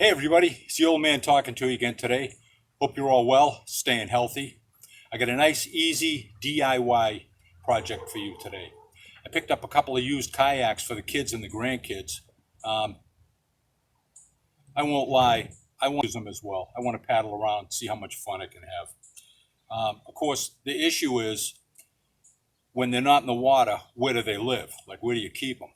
Hey everybody, it's the old man talking to you again today. Hope you're all well, staying healthy. I got a nice, easy DIY project for you today. I picked up a couple of used kayaks for the kids and the grandkids. Um, I won't lie, I want to use them as well. I want to paddle around, see how much fun I can have. Of course, the issue is when they're not in the water, where do they live? Like, where do you keep them?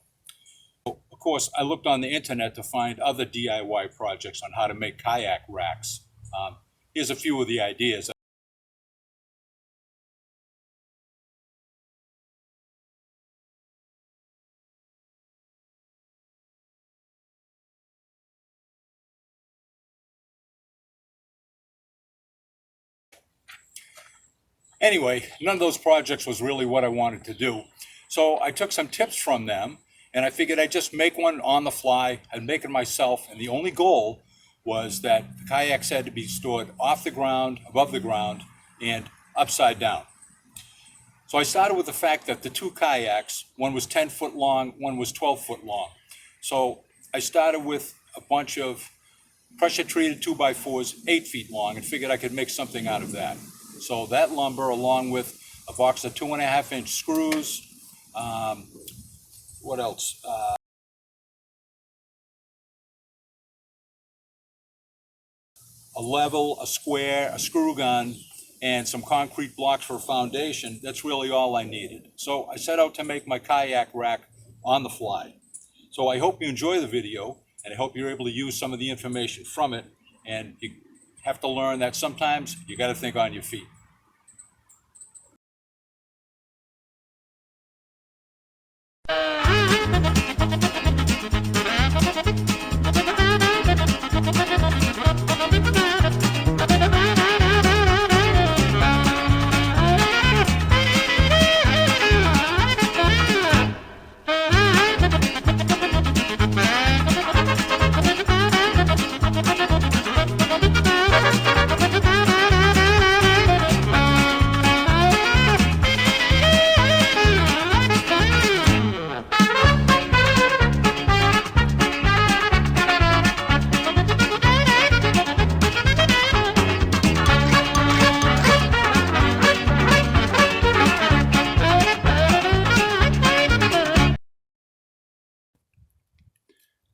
Of course, I looked on the internet to find other DIY projects on how to make kayak racks. Here's a few of the ideas. Anyway, none of those projects was really what I wanted to do. So I took some tips from them and I figured I'd just make one on the fly. I'd make it myself. And the only goal was that the kayaks had to be stored off the ground, above the ground, and upside down. So I started with the fact that the two kayaks, one was 10 foot long, one was 12 foot long. So I started with a bunch of pressure treated 2x4s, 8 feet long, and figured I could make something out of that. So that lumber, along with a box of 2.5-inch screws, what else? A level, a square, a screw gun, and some concrete blocks for a foundation. That's really all I needed. So I set out to make my kayak rack on the fly. So I hope you enjoy the video, and I hope you're able to use some of the information from it. And you have to learn that sometimes you got to think on your feet.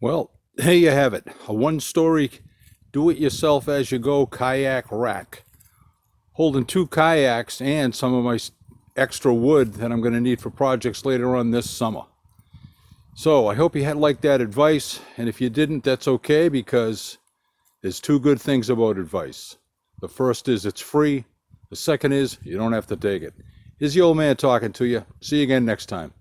Well, there you have it. A one-story, do-it-yourself-as-you-go kayak rack, holding two kayaks and some of my extra wood that I'm going to need for projects later on this summer. So I hope you had liked that advice, and if you didn't, that's okay, because there's two good things about advice. The first is it's free. The second is you don't have to take it. Here's the old man talking to you. See you again next time.